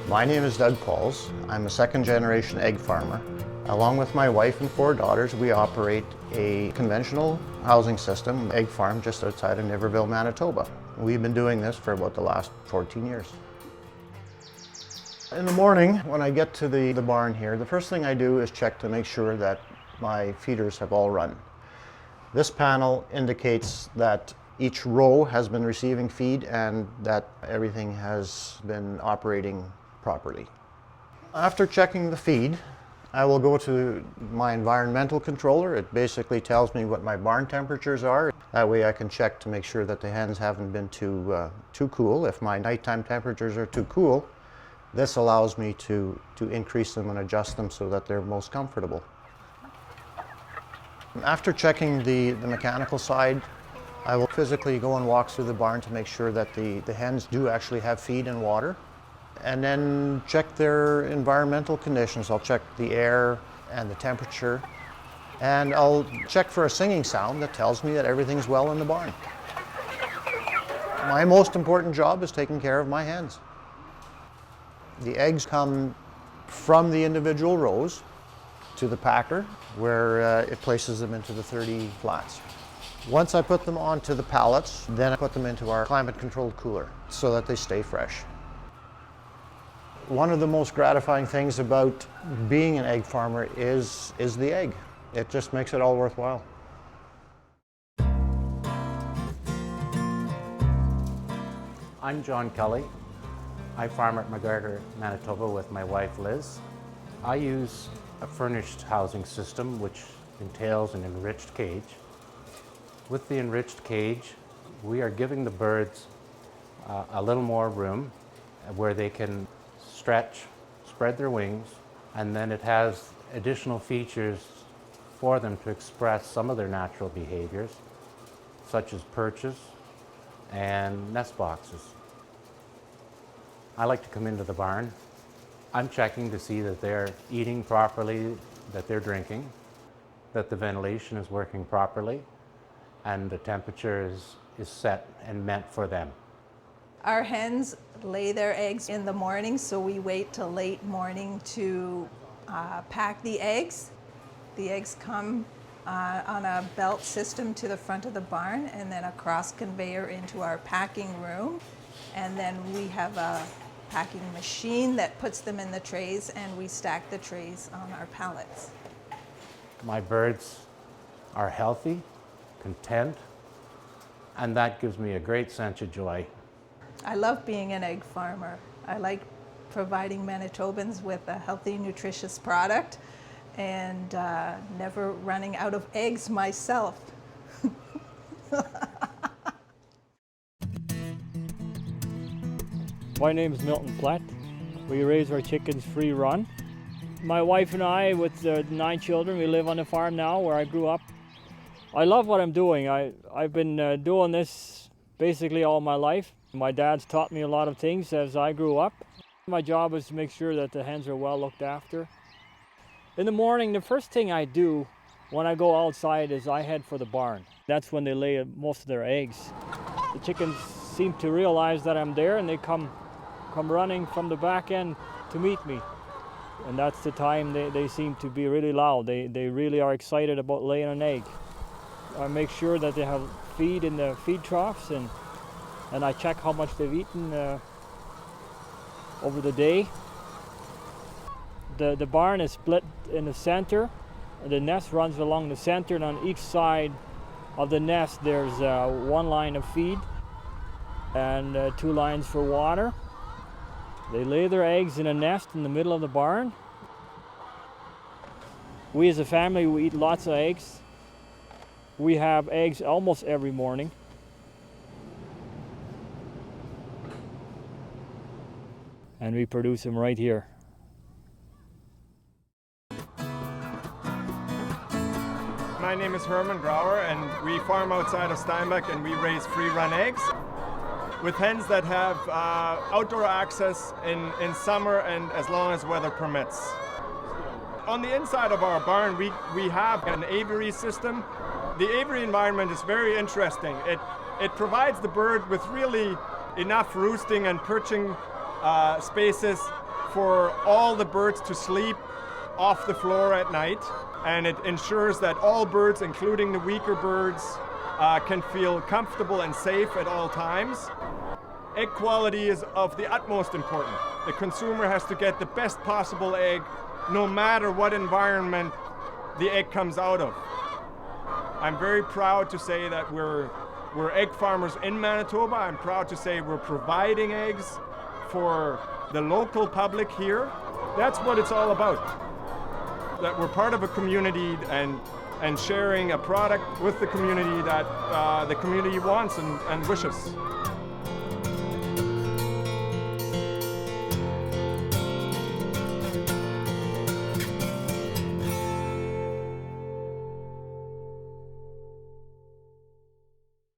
My name is Doug Pauls. I'm a second-generation egg farmer. Along with my wife and 4 daughters, we operate a conventional housing system, egg farm, just outside of Niverville, Manitoba. We've been doing this for about the last 14 years. In the morning, when I get to the barn here, the first thing I do is check to make sure that my feeders have all run. This panel indicates that each row has been receiving feed and that everything has been operating properly. After checking the feed, I will go to my environmental controller. It basically tells me what my barn temperatures are. That way I can check to make sure that the hens haven't been too cool. If my nighttime temperatures are too cool, this allows me to increase them and adjust them so that they're most comfortable. After checking the mechanical side, I will physically go and walk through the barn to make sure that the hens do actually have feed and water, and then check their environmental conditions. I'll check the air and the temperature, and I'll check for a singing sound that tells me that everything's well in the barn. My most important job is taking care of my hens. The eggs come from the individual rows to the packer, where it places them into the 30 flats. Once I put them onto the pallets, then I put them into our climate-controlled cooler so that they stay fresh. One of the most gratifying things about being an egg farmer is the egg. It just makes it all worthwhile. I'm John Kelly. I farm at McGregor, Manitoba with my wife Liz. I use a furnished housing system which entails an enriched cage. With the enriched cage, we are giving the birds a little more room where they can stretch, spread their wings, and then it has additional features for them to express some of their natural behaviors, such as perches and nest boxes. I like to come into the barn. I'm checking to see that they're eating properly, that they're drinking, that the ventilation is working properly, and the temperature is set and meant for them. Our hens lay their eggs in the morning, so we wait till late morning to pack the eggs. The eggs come on a belt system to the front of the barn and then a cross conveyor into our packing room. And then we have a packing machine that puts them in the trays, and we stack the trays on our pallets. My birds are healthy, content, and that gives me a great sense of joy. I love being an egg farmer. I like providing Manitobans with a healthy, nutritious product and never running out of eggs myself. My name is Milton Plett. We raise our chickens free run. My wife and I, with 9 children, we live on the farm now where I grew up. I love what I'm doing. I've been doing this basically all my life. My dad's taught me a lot of things as I grew up. My job is to make sure that the hens are well looked after. In the morning, the first thing I do when I go outside is I head for the barn. That's when they lay most of their eggs. The chickens seem to realize that I'm there, and they come running from the back end to meet me. And that's the time they seem to be really loud. They really are excited about laying an egg. I make sure that they have feed in the feed troughs, and I check how much they've eaten over the day. The barn is split in the center, and the nest runs along the center, and on each side of the nest there's 1 line of feed and 2 lines for water. They lay their eggs in a nest in the middle of the barn. We as a family, we eat lots of eggs. We have eggs almost every morning. And we produce them right here. My name is Hermann Grauer, and we farm outside of Steinbach, and we raise free-run eggs with hens that have outdoor access in summer and as long as weather permits. On the inside of our barn, we have an aviary system. The aviary environment is very interesting. It provides the bird with really enough roosting and perching spaces for all the birds to sleep off the floor at night, and it ensures that all birds, including the weaker birds, can feel comfortable and safe at all times. Egg quality is of the utmost importance. The consumer has to get the best possible egg, no matter what environment the egg comes out of. I'm very proud to say that we're egg farmers in Manitoba. I'm proud to say we're providing eggs for the local public here. That's what it's all about. That we're part of a community and sharing a product with the community that the community wants and wishes.